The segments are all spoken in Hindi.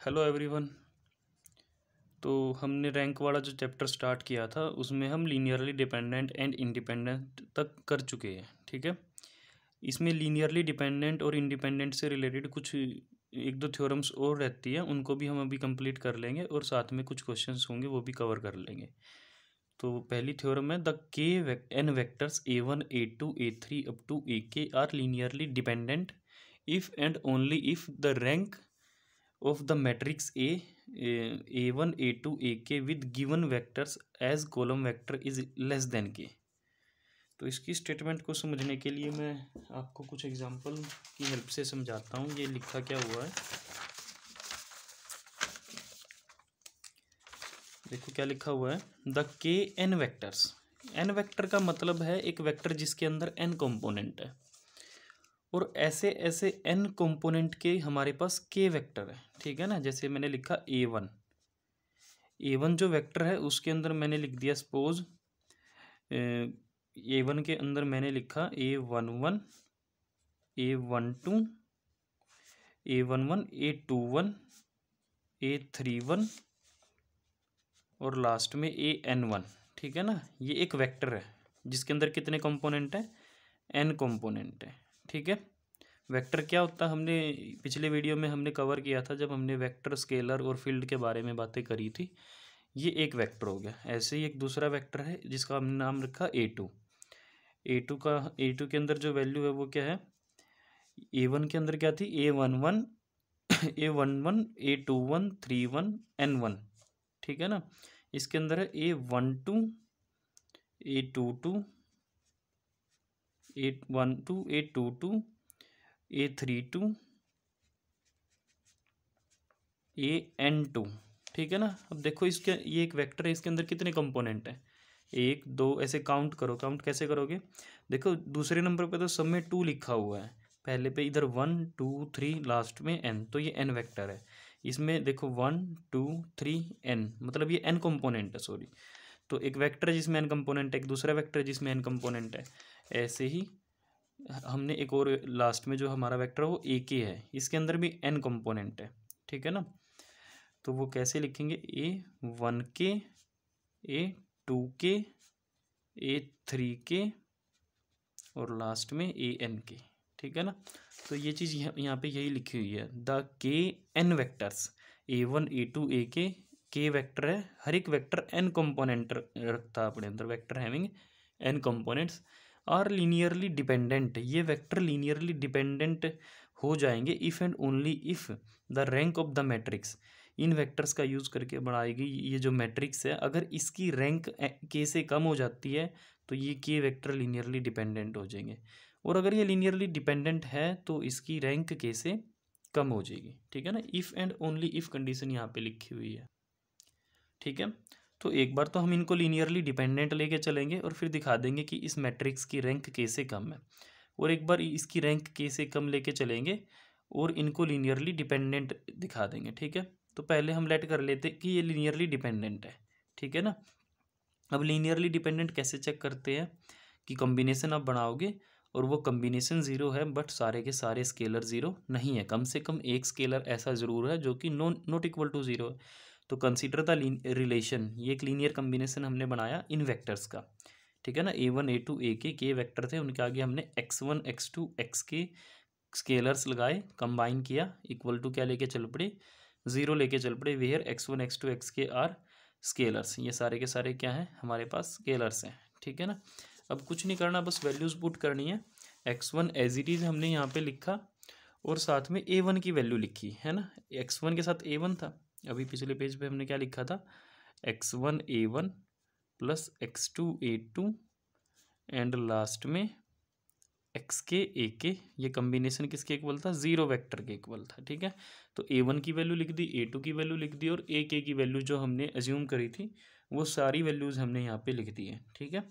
Hello everyone. तो हमने रैंक वाला जो चैप्टर स्टार्ट किया था उसमें हम लीनियरली डिपेंडेंट एंड इंडिपेंडेंट तक कर चुके हैं। ठीक है, इसमें लीनियरली डिपेंडेंट और इंडिपेंडेंट से रिलेटेड कुछ एक दो थ्योरम्स और रहती है, उनको भी हम अभी कंप्लीट कर लेंगे और साथ में कुछ क्वेश्चंस होंगे वो भी कवर कर लेंगे। तो पहली थ्योरम है the K N vectors A1 A2 A3 up to AK are linearly dependent if and only if the rank of the matrix A1 A2 AK with given vectors as column vector is less than k। तो इसकी स्टेटमेंट को समझने के लिए मैं आपको कुछ एग्जांपल की हेल्प से समझाता हूँ। ये लिखा क्या हुआ है, देखो क्या लिखा हुआ है। The K N vectors, N vector का मतलब है एक वेक्टर जिसके अंदर एन कंपोनेंट है, और ऐसे ऐसे एन कंपोनेंट के हमारे पास के वेक्टर है। ठीक है ना, जैसे मैंने लिखा A1 जो वेक्टर है उसके अंदर मैंने लिख दिया सपोज A1 के अंदर मैंने लिखा A11 A12 A11 A21 A31 और लास्ट में AN1। ठीक है ना, ये एक वेक्टर है जिसके अंदर कितने कंपोनेंट हैं, एन कंपोनेंट है। ठीक है, वेक्टर क्या होता है हमने पिछले वीडियो में हमने कवर किया था जब हमने वेक्टर, स्केलर और फील्ड के बारे में बातें करी थी। ये एक वेक्टर हो गया। ऐसे ही एक दूसरा वेक्टर है जिसका हमने नाम रखा A2। A2 के अंदर जो वैल्यू है वो क्या है, A1 के अंदर क्या थी, A11 A11 A21 31 N1। ठीक है ना, इसके अंदर है A12 A22 A12 A22 A32 AN2। ठीक है ना, अब देखो इसके ये एक वेक्टर है, इसके अंदर कितने कंपोनेंट हैं, एक दो, ऐसे काउंट करो। काउंट कैसे करोगे, देखो दूसरे नंबर पे तो सब में 2 लिखा हुआ है, पहले पे इधर 1 2 3 लास्ट में n, तो ये n वेक्टर है। इसमें देखो 1 2 3 n, मतलब ये n कंपोनेंट है, सॉरी। तो एक वेक्टर है जिसमें n कंपोनेंट है, एक दूसरा वेक्टर है जिसमें n कंपोनेंट है। ऐसे ही हमने एक और लास्ट में जो हमारा वेक्टर है वो AK है, इसके अंदर भी n कंपोनेंट है। ठीक है ना, तो वो कैसे लिखेंगे, A1K A2K A3K और लास्ट में ANK। ठीक है ना, तो ये चीज़ यहाँ पे यही लिखी हुई है, the K N vectors A1 A2 AK। K vector है, हर एक वेक्टर एन कंपोनेंट रखता है अपने अंदर, vector having N components are linearly dependent. ये वेक्टर लीनियरली डिपेंडेंट हो जाएंगे if and only if the rank of the matrix. इन वेक्टर्स का यूज़ करके बनाएगी ये जो मैट्रिक्स है, अगर इसकी रैंक के से कम हो जाती है तो ये के वेक्टर लीनियरली डिपेंडेंट हो जाएंगे, और अगर ये लीनियरली डिपेंडेंट है तो इसकी रैंक के से कम हो जाएगी। ठीक है ना, if and only if condition यहाँ पे लिखी हुई है। ठीक है, तो एक बार तो हम इनको लीनियरली डिपेंडेंट लेके चलेंगे और फिर दिखा देंगे कि इस मैट्रिक्स की रैंक के से कम है, और एक बार इसकी रैंक के से कम लेके चलेंगे और इनको लीनियरली डिपेंडेंट दिखा देंगे। ठीक है, तो पहले हम लेट कर लेते कि ये लीनियरली डिपेंडेंट है। ठीक है ना, अब लीनियरली डिपेंडेंट कैसे चेक करते हैं कि कॉम्बिनेशन आप बनाओगे और वो कॉम्बिनेशन ज़ीरो है बट सारे के सारे स्केलर ज़ीरो नहीं है, कम से कम एक स्केलर ऐसा ज़रूर है जो कि नॉट इक्वल टू ज़ीरो है। तो कंसीडर द रिलेशन, ये एक लीनियर कॉम्बिनेशन हमने बनाया इन वेक्टर्स का। ठीक है ना, A1 A2 AK K vector थे, उनके आगे हमने X1 X2 XK स्केलर्स लगाए, कंबाइन किया, इक्वल टू क्या लेके चल पड़े, ज़ीरो लेके चल पड़े, where X1 X2 XK are scalars. ये सारे के सारे क्या हैं हमारे पास, स्केलर्स हैं। ठीक है ना, अब कुछ नहीं करना, बस वैल्यूज़ पुट करनी है। X1 एज इट इज़ हमने यहाँ पे लिखा और साथ में A1 की वैल्यू लिखी है ना, X1 के साथ A1 था। अभी पिछले पेज पे हमने क्या लिखा था, X1 A1 plus X2 A2 and last में XK AK। ये कम्बिनेशन किसके इक्वल था, ज़ीरो वेक्टर के इक्वल था। ठीक है, तो A1 की वैल्यू लिख दी, A2 की वैल्यू लिख दी, और AK की वैल्यू जो हमने अज्यूम करी थी वो सारी वैल्यूज़ हमने यहाँ पे लिख दी है। ठीक है,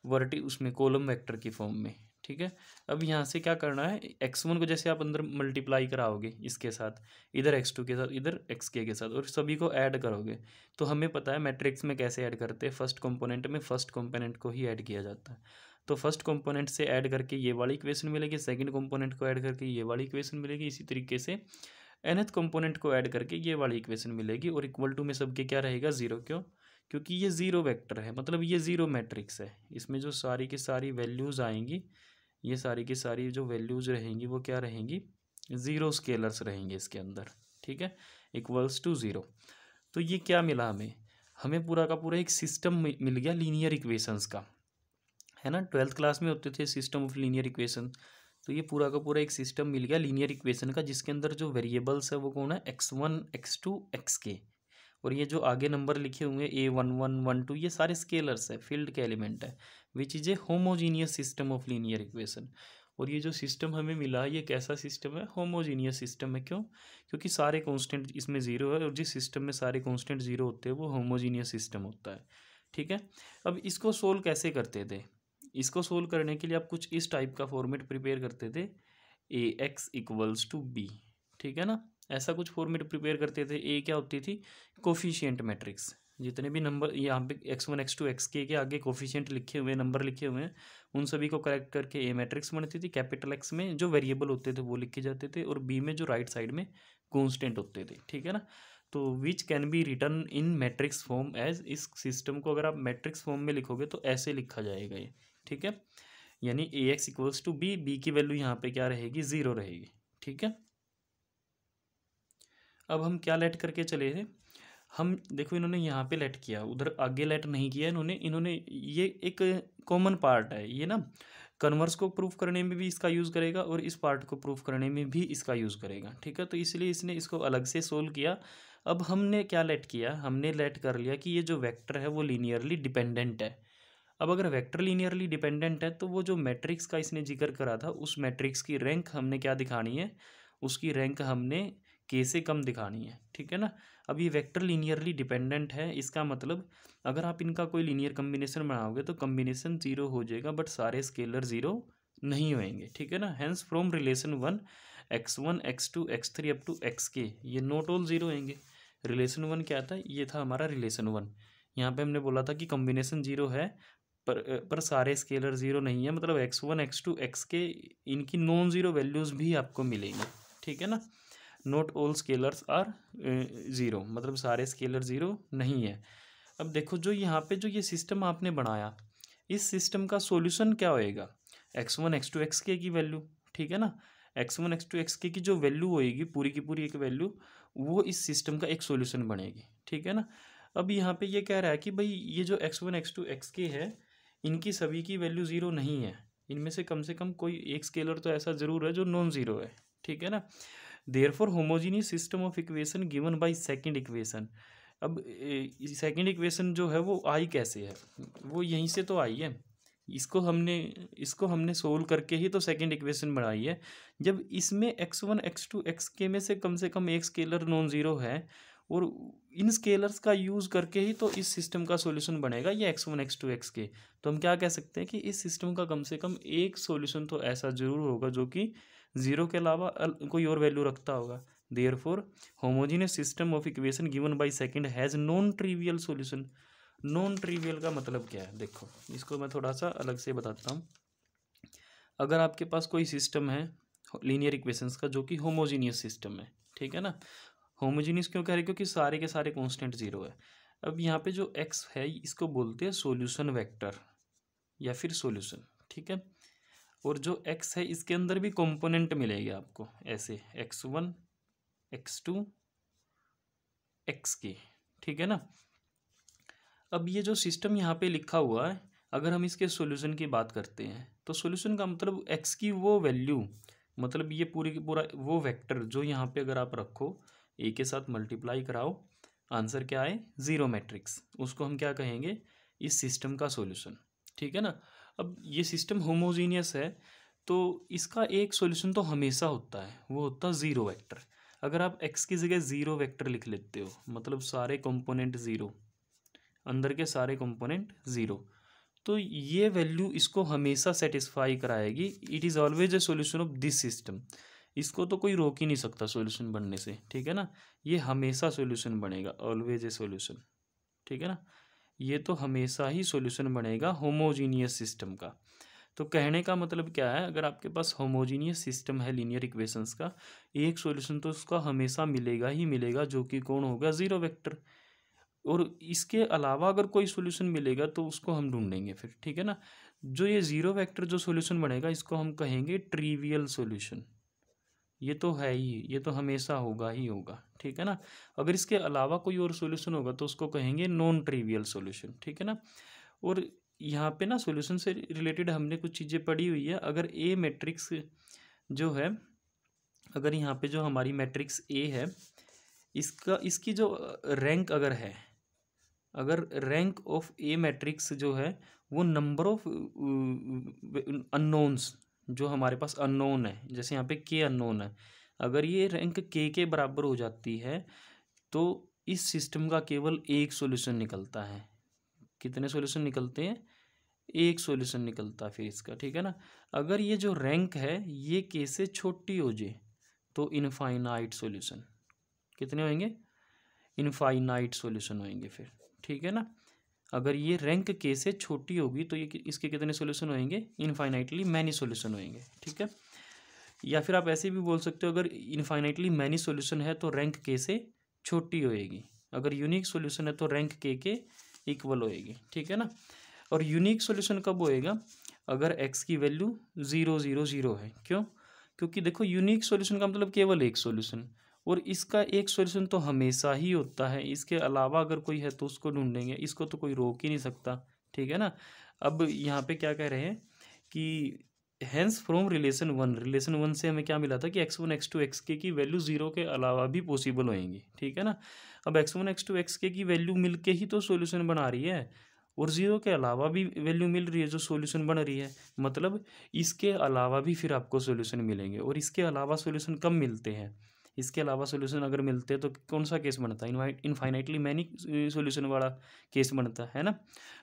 वर्टी उसमें कॉलम वेक्टर की फॉर्म में। ठीक है, अब यहाँ से क्या करना है, X1 को जैसे आप अंदर मल्टीप्लाई कराओगे इसके साथ, इधर X2 के साथ, इधर XK के साथ, और सभी को ऐड करोगे, तो हमें पता है मैट्रिक्स में कैसे ऐड करते हैं, फर्स्ट कंपोनेंट में फर्स्ट कंपोनेंट को ही ऐड किया जाता है। तो फर्स्ट कंपोनेंट से ऐड करके ये वाली इक्वेशन मिलेगी, सेकंड कंपोनेंट को ऐड करके ये वाली इक्वेशन मिलेगी, इसी तरीके से nth कंपोनेंट को ऐड करके ये वाली इक्वेशन मिलेगी, और इक्वल टू में सबके क्या रहेगा, ज़ीरो। क्यों? क्योंकि ये ज़ीरो वेक्टर है, मतलब ये ज़ीरो मैट्रिक्स है। इसमें जो सारी की सारी वैल्यूज़ आएंगी, ये सारी की सारी जो वैल्यूज़ रहेंगी वो क्या रहेंगी, ज़ीरो स्केलर्स रहेंगे इसके अंदर, ठीक है, इक्वल्स टू ज़ीरो। तो ये क्या मिला हमें, हमें पूरा का पूरा एक सिस्टम मिल गया लीनियर इक्वेशंस का, है ना। 12th क्लास में होते थे सिस्टम ऑफ लीनियर इक्वेशन। तो ये पूरा का पूरा एक सिस्टम मिल गया लीनियर इक्वेशन का, जिसके अंदर जो वेरिएबल्स है वो कौन है, x1 x2 xk, और ये जो आगे नंबर लिखे हुए a11 12 ये सारे स्केलर्स है, फील्ड के एलिमेंट है, which is a homogeneous system of linear equation. और ये जो सिस्टम हमें मिला ये कैसा सिस्टम है, होमोजीनियस सिस्टम है। क्यों? क्योंकि सारे कांस्टेंट इसमें ज़ीरो है, और जिस सिस्टम में सारे कांस्टेंट ज़ीरो होते हैं वो होमोजीनियस सिस्टम होता है, ठीक है। अब इसको सोल्व कैसे करते थे, इसको सोल्व करने के लिए आप कुछ इस टाइप का फॉर्मेट प्रिपेयर करते थे, ए एक्स इक्वल्स टू बी, ठीक है ना। ऐसा कुछ फॉर्मेट प्रिपेयर करते थे। ए क्या होती थी, कोफिशिएंट मैट्रिक्स, जितने भी नंबर यहाँ पे x1 x2 xk के आगे कोफिशिएंट लिखे हुए नंबर लिखे हुए हैं उन सभी को करेक्ट करके ए मैट्रिक्स बनती थी। कैपिटल एक्स में जो वेरिएबल होते थे वो लिखे जाते थे, और बी में जो राइट साइड में कॉन्स्टेंट होते थे, ठीक है ना। तो which can be written in matrix form as, इस सिस्टम को अगर आप मैट्रिक्स फॉर्म में लिखोगे तो ऐसे लिखा जाएगा ये, ठीक है। यानी A X equals to B, B की वैल्यू यहाँ पे क्या रहेगी, ज़ीरो रहेगी, ठीक है। अब हम क्या लेट करके चले थे, हम देखो इन्होंने यहाँ पे लेट किया, उधर आगे लेट नहीं किया इन्होंने। इन्होंने ये एक कॉमन पार्ट है ये ना, कन्वर्स को प्रूफ करने में भी इसका यूज़ करेगा और इस पार्ट को प्रूफ करने में भी इसका यूज़ करेगा, ठीक है। तो इसलिए इसने इसको अलग से सोल्व किया। अब हमने क्या लेट किया, हमने लेट कर लिया कि ये जो वेक्टर है वो लीनियरली डिपेंडेंट है। अब अगर वेक्टर लीनियरली डिपेंडेंट है तो वो जो मैट्रिक्स का इसने जिक्र करा था उस मैट्रिक्स की रैंक हमने क्या दिखानी है, उसकी रैंक हमने के से कम दिखानी है, ठीक है ना। अब ये वेक्टर लीनियरली डिपेंडेंट है, इसका मतलब अगर आप इनका कोई लीनियर कम्बिनेशन बनाओगे तो कम्बिनेशन ज़ीरो हो जाएगा, बट सारे स्केलर ज़ीरो नहीं होंगे, ठीक है ना। Hence from relation one x1 x2 x3 up to xk ये नॉट ऑल ज़ीरो होंगे। रिलेशन वन क्या था, ये था हमारा रिलेशन वन। यहाँ पे हमने बोला था कि कम्बिनेशन ज़ीरो है पर सारे स्केलर ज़ीरो नहीं है, मतलब x1 x2 xk इनकी नॉन ज़ीरो वैल्यूज़ भी आपको मिलेंगे, ठीक है ना। Not all scalars are zero, मतलब सारे स्केलर ज़ीरो नहीं है। अब देखो जो यहाँ पे जो ये सिस्टम आपने बनाया, इस सिस्टम का सॉल्यूशन क्या होएगा, x1 x2 xk की वैल्यू, ठीक है ना। x1 x2 xk की जो वैल्यू होएगी पूरी की पूरी एक वैल्यू, वो इस सिस्टम का एक सॉल्यूशन बनेगी, ठीक है ना। अब यहाँ पे ये कह रहा है कि भाई ये जो x1 x2 xk है इनकी सभी की वैल्यू ज़ीरो नहीं है, इनमें से कम कोई एक स्केलर तो ऐसा ज़रूर है जो नॉन ज़ीरो है, ठीक है ना। Therefore homogeneous system of equation given by second equation. अब सेकंड इक्वेशन जो है वो आई कैसे है, वो यहीं से तो आई है। इसको हमने सोल्व करके ही तो सेकंड इक्वेशन बनाई है। जब इसमें x1 x2 xk में से कम एक स्केलर नॉन ज़ीरो है, और इन स्केलर्स का यूज़ करके ही तो इस सिस्टम का सॉल्यूशन बनेगा ये x1 x2 xk। तो हम क्या कह सकते हैं कि इस सिस्टम का कम से कम एक सॉल्यूशन तो ऐसा ज़रूर होगा जो कि ज़ीरो के अलावा कोई और वैल्यू रखता होगा। Therefore homogeneous system of equation given by second has non trivial solution. Non trivial का मतलब क्या है, देखो इसको मैं थोड़ा सा अलग से बताता हूँ। अगर आपके पास कोई सिस्टम है लीनियर इक्वेशंस का जो कि होमोजीनियस सिस्टम है, ठीक है ना। होमोजीनियस क्यों कह रहे हैं, क्योंकि सारे के सारे कांस्टेंट ज़ीरो है। अब यहाँ पे जो x है इसको बोलते हैं सॉल्यूशन वेक्टर या फिर सॉल्यूशन, ठीक है। और जो x है इसके अंदर भी कंपोनेंट मिलेगी आपको ऐसे x1 x2 xk, ठीक है ना। अब ये जो सिस्टम यहाँ पे लिखा हुआ है, अगर हम इसके सॉल्यूशन की बात करते हैं तो सॉल्यूशन का मतलब x की वो वैल्यू, मतलब ये पूरी की पूरा वो वेक्टर जो यहाँ पे अगर आप रखो a के साथ मल्टीप्लाई कराओ, आंसर क्या आए, ज़ीरो मैट्रिक्स, उसको हम क्या कहेंगे, इस सिस्टम का सॉल्यूशन, ठीक है ना। अब ये सिस्टम होमोजीनियस है तो इसका एक सॉल्यूशन तो हमेशा होता है, वो होता है ज़ीरो वेक्टर। अगर आप x की जगह ज़ीरो वेक्टर लिख लेते हो, मतलब सारे कंपोनेंट ज़ीरो, अंदर के सारे कंपोनेंट ज़ीरो, तो ये वैल्यू इसको हमेशा सेटिस्फाई कराएगी। It is always a solution of this system. इसको तो कोई रोक ही नहीं सकता सॉल्यूशन बनने से, ठीक है ना। ये हमेशा सॉल्यूशन बनेगा, ऑलवेज ए सॉल्यूशन, ठीक है ना। ये तो हमेशा ही सॉल्यूशन बनेगा होमोजीनियस सिस्टम का। तो कहने का मतलब क्या है, अगर आपके पास होमोजीनियस सिस्टम है लीनियर इक्वेशंस का, एक सॉल्यूशन तो उसका हमेशा मिलेगा ही मिलेगा, जो कि कौन होगा, ज़ीरो वेक्टर। और इसके अलावा अगर कोई सॉल्यूशन मिलेगा तो उसको हम ढूंढेंगे फिर, ठीक है ना। जो ये ज़ीरो वेक्टर जो सॉल्यूशन बनेगा इसको हम कहेंगे ट्रिवियल सॉल्यूशन। ये तो है ही, ये तो हमेशा होगा ही होगा, ठीक है ना। अगर इसके अलावा कोई और सॉल्यूशन होगा तो उसको कहेंगे नॉन ट्रिवियल सॉल्यूशन, ठीक है ना। और यहाँ पे ना सॉल्यूशन से रिलेटेड हमने कुछ चीज़ें पढ़ी हुई है। अगर ए मैट्रिक्स जो है, अगर यहाँ पे जो हमारी मैट्रिक्स ए है, इसकी जो रैंक अगर है, अगर रैंक ऑफ ए मैट्रिक्स जो है वो नंबर ऑफ अननोन्स जो हमारे पास अननोन है, जैसे यहाँ पे के अननोन है, अगर ये रैंक के बराबर हो जाती है तो इस सिस्टम का केवल एक सॉल्यूशन निकलता है। कितने सॉल्यूशन निकलते हैं, एक सॉल्यूशन निकलता है फिर इसका, ठीक है ना। अगर ये जो रैंक है ये के से छोटी हो जाए तो इनफाइनाइट सॉल्यूशन, कितने होंगे, इनफाइनाइट सॉल्यूशन होंगे फिर, ठीक है ना। अगर ये रैंक के से छोटी होगी तो ये इसके कितने सॉल्यूशन होंगे, इनफाइनाइटली मैनी सॉल्यूशन होंगे, ठीक है। या फिर आप ऐसे भी बोल सकते हो, अगर इनफाइनाइटली मैनी सॉल्यूशन है तो रैंक के से छोटी होएगी, अगर यूनिक सॉल्यूशन है तो रैंक के इक्वल होएगी, ठीक है ना। और यूनिक सॉल्यूशन कब होएगा, अगर एक्स की वैल्यू 0 0 0 है। क्यों, क्योंकि देखो यूनिक सॉल्यूशन का मतलब केवल एक सॉल्यूशन, और इसका एक सॉल्यूशन तो हमेशा ही होता है, इसके अलावा अगर कोई है तो उसको ढूंढेंगे, इसको तो कोई रोक ही नहीं सकता, ठीक है ना। अब यहाँ पे क्या कह रहे हैं कि हैंस फ्रॉम रिलेशन वन से हमें क्या मिला था कि x1 x2 xk की वैल्यू 0 के अलावा भी पॉसिबल होएंगी, ठीक है ना। अब x1 x2 xk की वैल्यू मिलके ही तो सॉल्यूशन बना रही है, और 0 के अलावा भी वैल्यू मिल रही है जो सॉल्यूशन बन रही है, मतलब इसके अलावा भी फिर आपको सॉल्यूशन मिलेंगे। और इसके अलावा सॉल्यूशन कब मिलते हैं, इसके अलावा सॉल्यूशन अगर मिलते हैं तो कौन सा केस बनता है, इनफाइनाइटली मैनी सॉल्यूशन वाला केस बनता है ना।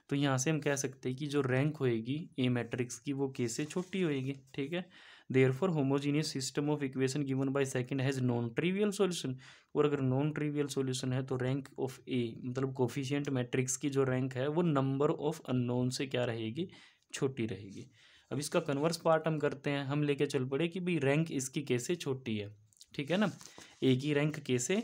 तो यहाँ से हम कह सकते हैं कि जो रैंक होएगी ए मैट्रिक्स की वो के से छोटी होएगी, ठीक है। Therefore homogeneous system of equation given by second has non trivial solution. और अगर नॉन ट्रिवियल सॉल्यूशन है तो रैंक ऑफ ए मतलब कोफिशिएंट मैट्रिक्स की जो रैंक है वो नंबर ऑफ अननोन से क्या रहेगी, छोटी रहेगी। अब इसका कन्वर्स पार्ट हम करते हैं, हम लेके चल पड़े कि भाई रैंक इसकी कैसे छोटी है, ठीक है ना, ए की रैंक कैसे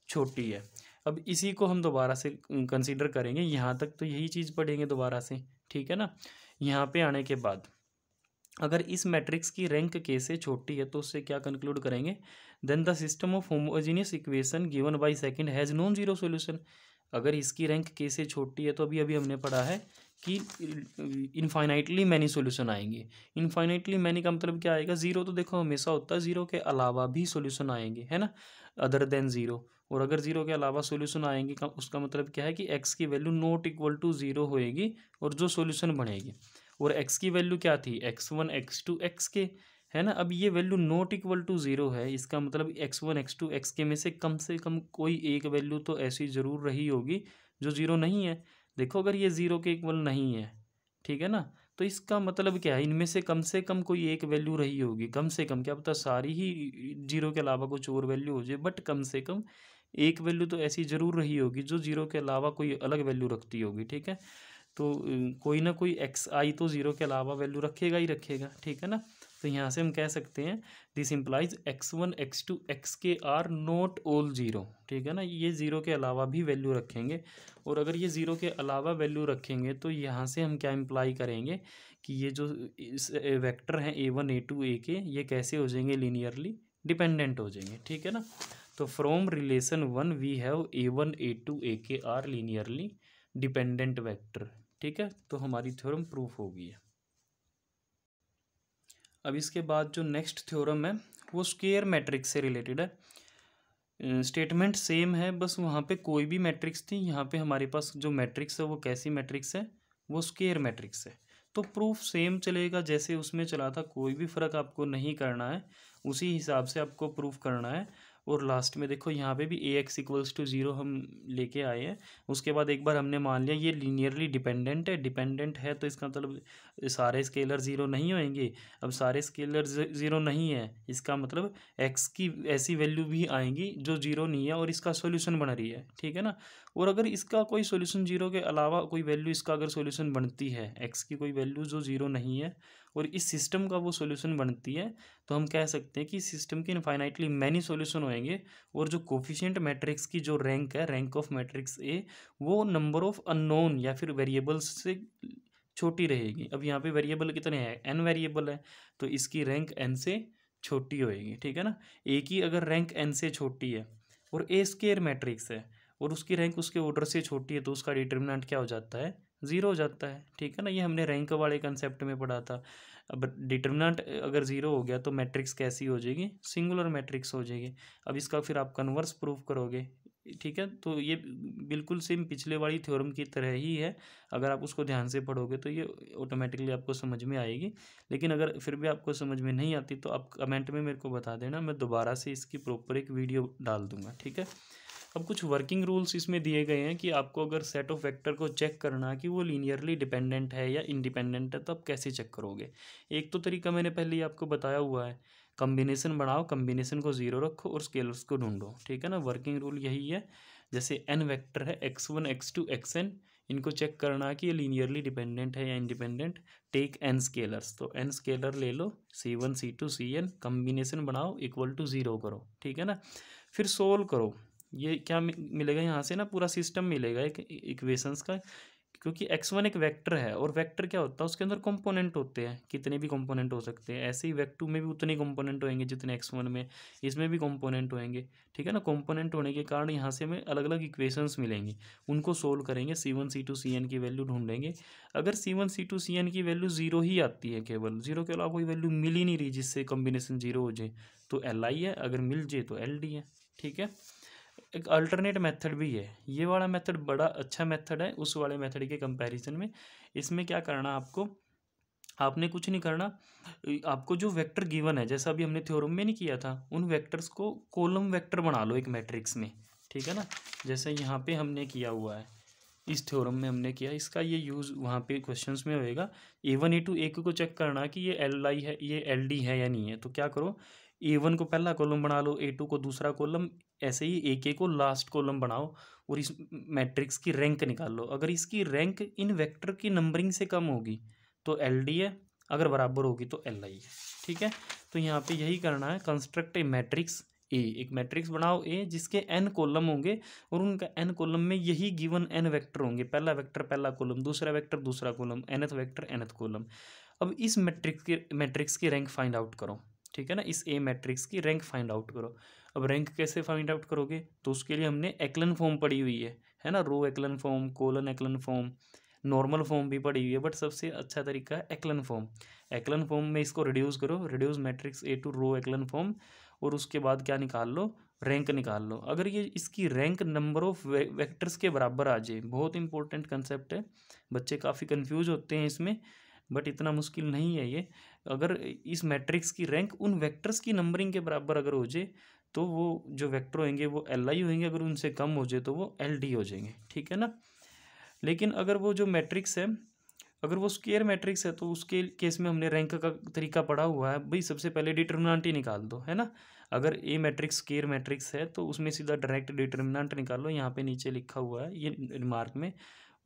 छोटी है। अब इसी को हम दोबारा से कंसीडर करेंगे, यहाँ तक तो यही चीज़ पढ़ेंगे दोबारा से, ठीक है ना। यहाँ पे आने के बाद अगर इस मैट्रिक्स की रैंक के से छोटी है तो उससे क्या कंक्लूड करेंगे, then the system of homogeneous equation given by second has non zero solution. अगर इसकी रैंक के से छोटी है तो अभी अभी हमने पढ़ा है कि इनफाइनाइटली मैनी सॉल्यूशन आएंगे। इनफाइनाइटली मैनी का मतलब क्या आएगा, जीरो तो देखो हमेशा होता है, जीरो के अलावा भी सॉल्यूशन आएंगे, है ना, अदर देन जीरो। और अगर जीरो के अलावा सॉल्यूशन आएंगे का उसका मतलब क्या है कि एक्स की value not equal to zero होएगी और जो सॉल्यूशन बनेगी। और एक्स की वैल्यू क्या थी, x1 x2 xk, है ना। अब ये value not equal to zero है, इसका मतलब x1 x2 xk में से कम कोई एक वैल्यू तो ऐसी ज़रूर रही होगी जो जीरो नहीं है। देखो अगर ये जीरो के इक्वल नहीं है, ठीक है ना, तो इसका मतलब क्या है, इनमें से कम कोई एक वैल्यू रही होगी, कम से कम, क्या पता सारी ही जीरो के अलावा कुछ और वैल्यू हो जाए, बट कम से कम एक वैल्यू तो ऐसी ज़रूर रही होगी जो जीरो के अलावा कोई अलग वैल्यू रखती होगी, ठीक है। तो कोई ना कोई एक्स आई तो ज़ीरो के अलावा वैल्यू रखेगा ही रखेगा, ठीक है ना। तो यहाँ से हम कह सकते हैं this implies x1 x2 xk are not all zero, ठीक है ना, ये ज़ीरो के अलावा भी वैल्यू रखेंगे। और अगर ये ज़ीरो के अलावा वैल्यू रखेंगे तो यहाँ से हम क्या इम्प्लाई करेंगे कि ये जो इस वेक्टर हैं a1 a2 ak ये कैसे हो जाएंगे, लीनियरली डिपेंडेंट हो जाएंगे, ठीक है ना। तो from relation one we have a1 a2 ak are linearly dependent vector, ठीक है। तो हमारी थ्योरम प्रूफ हो गई है। अब इसके बाद जो नेक्स्ट थ्योरम है वो स्क्वायर मैट्रिक्स से रिलेटेड है। स्टेटमेंट सेम है, बस वहाँ पे कोई भी मैट्रिक्स थी, यहाँ पे हमारे पास जो मैट्रिक्स है वो कैसी मैट्रिक्स है, वो स्क्वायर मैट्रिक्स है। तो प्रूफ सेम चलेगा जैसे उसमें चला था, कोई भी फ़र्क आपको नहीं करना है, उसी हिसाब से आपको प्रूफ करना है। और लास्ट में देखो यहाँ पे भी ax इक्वल्स टू ज़ीरो हम लेके आए हैं। उसके बाद एक बार हमने मान लिया ये लीनियरली डिपेंडेंट है, डिपेंडेंट है तो इसका मतलब सारे स्केलर ज़ीरो नहीं होंगे। अब सारे स्केलर ज़ीरो नहीं है, इसका मतलब एक्स की ऐसी वैल्यू भी आएंगी जो ज़ीरो नहीं है और इसका सॉल्यूशन बन रही है, ठीक है ना। और अगर इसका कोई सॉल्यूशन ज़ीरो के अलावा कोई वैल्यू इसका अगर सॉल्यूशन बनती है, एक्स की कोई वैल्यू जो ज़ीरो नहीं है और इस सिस्टम का वो सॉल्यूशन बनती है, तो हम कह सकते हैं कि सिस्टम के इनफाइनाइटली मैनी सॉल्यूशन होंगे और जो कोफिशिएंट मैट्रिक्स की जो रैंक है, रैंक ऑफ मैट्रिक्स ए, वो नंबर ऑफ अननोन या फिर वेरिएबल्स से छोटी रहेगी। अब यहाँ पे वेरिएबल कितने हैं, एन वेरिएबल है, तो इसकी रैंक एन से छोटी होएगी, ठीक है ना। ए की अगर रैंक एन से छोटी है और ए स्केयर मैट्रिक्स है और उसकी रैंक उसके ऑर्डर से छोटी है, तो उसका डिटर्मिनेंट क्या हो जाता है, ज़ीरो हो जाता है, ठीक है ना। ये हमने रैंक वाले कंसेप्ट में पढ़ा था। अब डिटर्मिनेंट अगर ज़ीरो हो गया तो मैट्रिक्स कैसी हो जाएगी, सिंगुलर मैट्रिक्स हो जाएगी। अब इसका फिर आप कन्वर्स प्रूफ करोगे, ठीक है। तो ये बिल्कुल सेम पिछले वाली थ्योरम की तरह ही है। अगर आप उसको ध्यान से पढ़ोगे तो ये ऑटोमेटिकली आपको समझ में आएगी। लेकिन अगर फिर भी आपको समझ में नहीं आती तो आप कमेंट में मेरे को बता देना, मैं दोबारा से इसकी प्रॉपर एक वीडियो डाल दूंगा, ठीक है। अब कुछ वर्किंग रूल्स इसमें दिए गए हैं कि आपको अगर सेट ऑफ वेक्टर को चेक करना कि वो लीनियरली डिपेंडेंट है या इंडिपेंडेंट है, तो आप कैसे चेक करोगे। एक तो तरीका मैंने पहले ही आपको बताया हुआ है, कम्बिनेशन बनाओ, कम्बिनेशन को ज़ीरो रखो और स्केलर्स को ढूंढो, ठीक है ना। वर्किंग रूल यही है। जैसे एन वेक्टर है x1 x2 xn, इनको चेक करना कि ये लीनियरली डिपेंडेंट है या इंडिपेंडेंट, टेक एन स्केलर्स, तो एन स्केलर ले लो, c1 c2 cn, कम्बिनेशन बनाओ, इक्वल टू ज़ीरो करो, ठीक है ना। फिर सोल्व करो, ये क्या मिलेगा यहाँ से ना, पूरा सिस्टम मिलेगा एक इक्वेशंस का, क्योंकि x1 एक वेक्टर है और वेक्टर क्या होता है, उसके अंदर कंपोनेंट होते हैं, कितने भी कंपोनेंट हो सकते हैं। ऐसे ही वेक्टर में भी उतने कंपोनेंट होंगे जितने x1 में, इसमें भी कंपोनेंट होंगे, ठीक है ना। कंपोनेंट होने के कारण यहाँ से हमें अलग अलग इक्वेशंस मिलेंगी, उनको सोल्व करेंगे, c1 c2 cn की वैल्यू ढूंढेंगे। अगर c1 c2 cn की वैल्यू ज़ीरो ही आती है, केवल ज़ीरो के अलावा कोई वैल्यू मिल ही नहीं रही जिससे कॉम्बिनेशन ज़ीरो हो जाए, तो li है, अगर मिल जाए तो ld है, ठीक है। एक अल्टरनेट मेथड भी है, ये वाला मेथड बड़ा अच्छा मेथड है उस वाले मेथड के कंपैरिजन में। इसमें क्या करना आपको, आपने कुछ नहीं करना, आपको जो वेक्टर गिवन है, जैसा अभी हमने थ्योरम में नहीं किया था, उन वेक्टर्स को कॉलम वेक्टर बना लो एक मैट्रिक्स में, ठीक है ना। जैसे यहाँ पे हमने किया हुआ है, इस थ्योरम में हमने किया, इसका ये यूज़ वहाँ पे क्वेश्चंस में होएगा। A1 A2 A को चेक करना कि ये li है, ये LD है या नहीं है, तो क्या करो, A1 को पहला कॉलम बना लो, A2 को दूसरा कॉलम, ऐसे ही AK को लास्ट कॉलम बनाओ और इस मैट्रिक्स की रैंक निकाल लो। अगर इसकी रैंक इन वेक्टर की नंबरिंग से कम होगी तो LD है, अगर बराबर होगी तो LI है, ठीक है। तो यहाँ पे यही करना है, कंस्ट्रक्ट ए मैट्रिक्स ए, एक मैट्रिक्स बनाओ ए जिसके n कॉलम होंगे और उनका n कॉलम में यही गिवन n वेक्टर होंगे, पहला वेक्टर पहला कॉलम, दूसरा वेक्टर दूसरा column, nth vector nth column. अब इस मैट्रिक्स की रैंक फाइंड आउट करो, ठीक है ना। इस ए मैट्रिक्स की रैंक फाइंड आउट करो। अब रैंक कैसे फाइंड आउट करोगे, तो उसके लिए हमने एक्लन फॉर्म पढ़ी हुई है ना, row echelon form, column echelon form, normal form भी पढ़ी हुई है, बट सबसे अच्छा तरीका है एक्लन फॉर्म। एक्लन फॉर्म में इसको रिड्यूस करो, reduce matrix A to row echelon form, और उसके बाद क्या निकाल लो, रैंक निकाल लो। अगर ये इसकी रैंक नंबर ऑफ वेक्टर्स के बराबर आ जाए, बहुत इंपॉर्टेंट कंसेप्ट है, बच्चे काफ़ी कंफ्यूज होते हैं इसमें, बट इतना मुश्किल नहीं है ये। अगर इस मैट्रिक्स की रैंक उन वेक्टर्स की नंबरिंग के बराबर अगर हो जाए, तो वो जो वेक्टर होंगे वो li होंगे, अगर उनसे कम हो जाए तो वो ld हो जाएंगे, ठीक है ना। लेकिन अगर वो जो मैट्रिक्स है, अगर वो स्क्वायर मैट्रिक्स है, तो उसके केस में हमने रैंक का तरीका पढ़ा हुआ है भाई, सबसे पहले डिटर्मिनेंट ही निकाल दो, है ना। अगर ए मैट्रिक्स स्क्वायर मैट्रिक्स है तो उसमें सीधा डायरेक्ट डिटर्मिनेंट निकालो, यहाँ पे नीचे लिखा हुआ है ये रिमार्क में,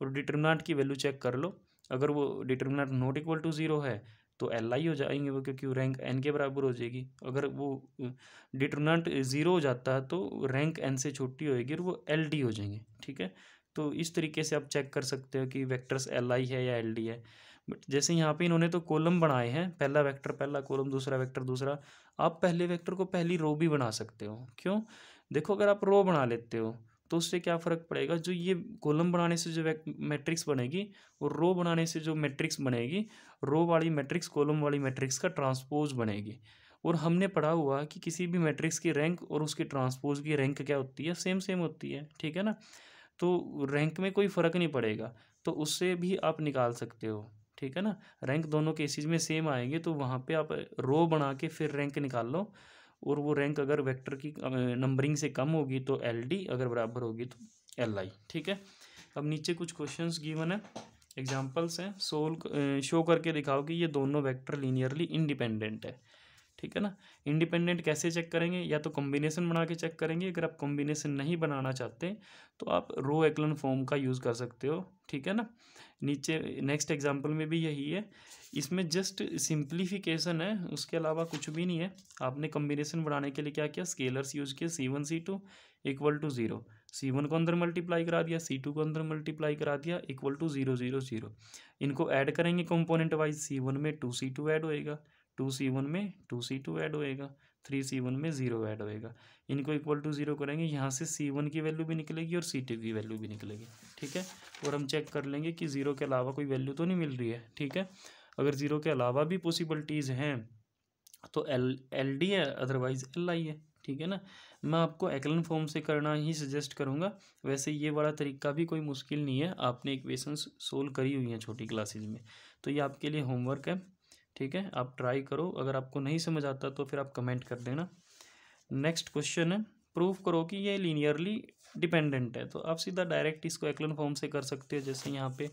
और डिटर्मिनेंट की वैल्यू चेक कर लो। अगर वो determinant not equal to zero है तो li हो जाएंगे वो, क्योंकि रैंक n के बराबर हो जाएगी। अगर वो डिटर्मिनेंट ज़ीरो हो जाता है तो रैंक n से छोटी होएगी और वो ld हो जाएंगे, ठीक है। तो इस तरीके से आप चेक कर सकते हो कि वेक्टर्स li है या ld है। बट जैसे यहाँ पे इन्होंने तो कॉलम बनाए हैं, पहला वेक्टर पहला कॉलम, दूसरा वेक्टर दूसरा, आप पहले वेक्टर को पहली रो भी बना सकते हो। क्यों, देखो अगर आप रो बना लेते हो तो उससे क्या फ़र्क पड़ेगा, जो ये कॉलम बनाने से जो मैट्रिक्स बनेगी और रो बनाने से जो मैट्रिक्स बनेगी, रो वाली मैट्रिक्स कॉलम वाली मैट्रिक्स का ट्रांसपोज बनेगी। और हमने पढ़ा हुआ कि किसी भी मैट्रिक्स की रैंक और उसकी ट्रांसपोज की रैंक क्या होती है, सेम सेम होती है, ठीक है ना। तो रैंक में कोई फ़र्क नहीं पड़ेगा, तो उससे भी आप निकाल सकते हो, ठीक है ना। रैंक दोनों केसेस में सेम आएंगे, तो वहाँ पे आप रो बना के फिर रैंक निकाल लो, और वो रैंक अगर वेक्टर की नंबरिंग से कम होगी तो LD, अगर बराबर होगी तो LI, ठीक है। अब नीचे कुछ क्वेश्चंस गिवन है, एग्जाम्पल्स हैं, शो करके दिखाओ कि ये दोनों वेक्टर लीनियरली इंडिपेंडेंट है, ठीक है ना। इंडिपेंडेंट कैसे चेक करेंगे, या तो कॉम्बिनेशन बना के चेक करेंगे, अगर आप कॉम्बिनेशन नहीं बनाना चाहते तो आप रो एक्लन फॉर्म का यूज़ कर सकते हो, ठीक है ना। नीचे नेक्स्ट एग्जांपल में भी यही है, इसमें जस्ट सिंप्लीफिकेशन है, उसके अलावा कुछ भी नहीं है। आपने कॉम्बिनेशन बनाने के लिए क्या किया, स्केलर्स यूज किए, C1 C2 equal to 0, C1 को अंदर मल्टीप्लाई करा दिया, C2 को अंदर मल्टीप्लाई करा दिया, इक्वल टू 0 0 0। इनको ऐड करेंगे कंपोनेंट वाइज, C1 में 2C2 ऐड होएगा, 2C1 में 2C2 ऐड होएगा, 3C1 में 0 ऐड होएगा। इनको इक्वल टू 0 करेंगे, यहाँ से C1 की वैल्यू भी निकलेगी और C2 की वैल्यू भी निकलेगी, ठीक है। और हम चेक कर लेंगे कि 0 के अलावा कोई वैल्यू तो नहीं मिल रही है, ठीक है। अगर 0 के अलावा भी पॉसिबिलिटीज़ हैं तो एल डी है, अदरवाइज एल आई है, ठीक है ना। मैं आपको एक्लन फॉर्म से करना ही सजेस्ट करूँगा। वैसे ये वाला तरीका भी कोई मुश्किल नहीं है, आपने इक्वेशंस सोल्व करी हुई हैं छोटी क्लासेज में, तो ये आपके लिए होमवर्क है, ठीक है। आप ट्राई करो, अगर आपको नहीं समझ आता तो फिर आप कमेंट कर देना। नेक्स्ट क्वेश्चन है, प्रूव करो कि ये लीनियरली डिपेंडेंट है। तो आप सीधा डायरेक्ट इसको एक्लन फॉर्म से कर सकते हो, जैसे यहाँ पे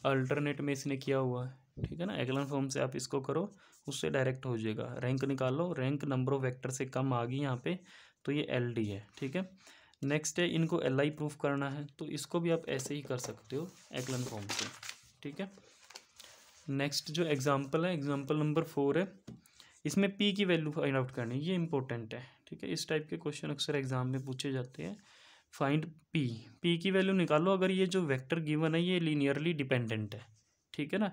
अल्टरनेट में इसने किया हुआ है, ठीक है ना। एक्लन फॉर्म से आप इसको करो, उससे डायरेक्ट हो जाएगा। रैंक निकालो, रैंक नंबर ऑफ वेक्टर से कम आ गई यहाँ पे, तो ये एल डी है, ठीक है। नेक्स्ट है, इनको एल आई प्रूफ करना है, तो इसको भी आप ऐसे ही कर सकते हो एक्लन फॉर्म से, ठीक है। नेक्स्ट जो एग्जाम्पल है, एग्जाम्पल नंबर 4 है, इसमें पी की वैल्यू फाइंड आउट करनी है, ये इंपॉर्टेंट है, ठीक है। इस टाइप के क्वेश्चन अक्सर एग्जाम में पूछे जाते हैं। फाइंड पी की वैल्यू निकालो अगर ये जो वेक्टर गिवन है ये लीनियरली डिपेंडेंट है, ठीक है ना।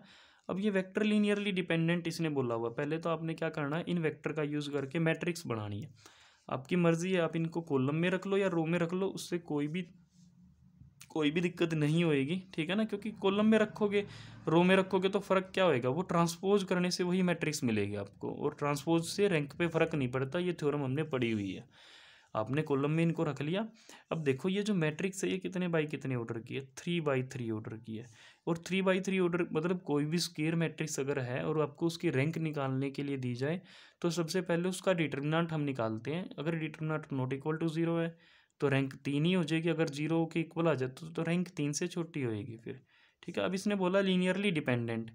अब ये वेक्टर लीनियरली डिपेंडेंट इसने बोला हुआ, पहले तो आपने क्या करना है, इन वेक्टर का यूज़ करके मैट्रिक्स बनानी है। आपकी मर्जी है, आप इनको कॉलम में रख लो या रो में रख लो, उससे कोई भी दिक्कत नहीं होएगी, ठीक है ना। क्योंकि कॉलम में रखोगे, रो में रखोगे तो फ़र्क क्या होएगा, वो ट्रांसपोज करने से वही मैट्रिक्स मिलेगी आपको, और ट्रांसपोज से रैंक पे फ़र्क नहीं पड़ता, ये थ्योरम हमने पढ़ी हुई है। आपने कॉलम में इनको रख लिया। अब देखो ये जो मैट्रिक्स है ये कितने बाई कितने ऑर्डर की है, 3/3 ऑर्डर की है। और 3/3 ऑर्डर मतलब कोई भी स्क्वायर मैट्रिक्स अगर है और आपको उसकी रैंक निकालने के लिए दी जाए, तो सबसे पहले उसका डिटर्मिनेंट हम निकालते हैं। अगर डिटर्मिनेंट नॉट इक्वल टू 0 है तो रैंक 3 ही हो जाएगी, अगर 0 के इक्वल आ जाए तो रैंक 3 से छोटी होएगी फिर, ठीक है। अब इसने बोला लीनियरली डिपेंडेंट,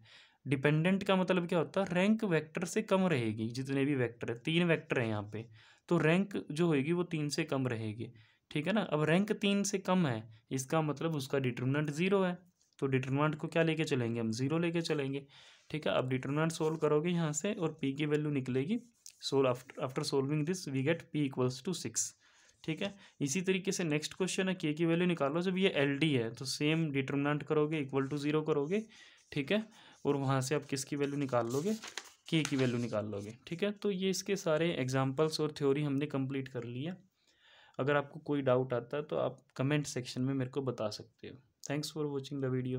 डिपेंडेंट का मतलब क्या होता है, रैंक वेक्टर से कम रहेगी। जितने भी वेक्टर है, 3 वेक्टर है यहाँ पे, तो रैंक जो होएगी वो 3 से कम रहेगी, ठीक है ना। अब रैंक 3 से कम है, इसका मतलब उसका डिटर्मिनेंट 0 है, तो डिटर्मिनेंट को क्या लेके चलेंगे हम, 0 लेके चलेंगे, ठीक है। अब डिटर्मिनेंट सोल्व करोगे यहाँ से और पी की वैल्यू निकलेगी। After solving this we get P equals to 6, ठीक है। इसी तरीके से नेक्स्ट क्वेश्चन है, के की वैल्यू निकालो। जब ये एल डी है तो सेम डिटर्मिनेंट करोगे, इक्वल टू 0 करोगे, ठीक है। और वहाँ से आप किसकी वैल्यू निकाल लोगे, के की वैल्यू निकाल लोगे, ठीक है। तो ये इसके सारे एग्जांपल्स और थ्योरी हमने कंप्लीट कर लिया। अगर आपको कोई डाउट आता है तो आप कमेंट सेक्शन में मेरे को बता सकते हो। Thanks for watching the video.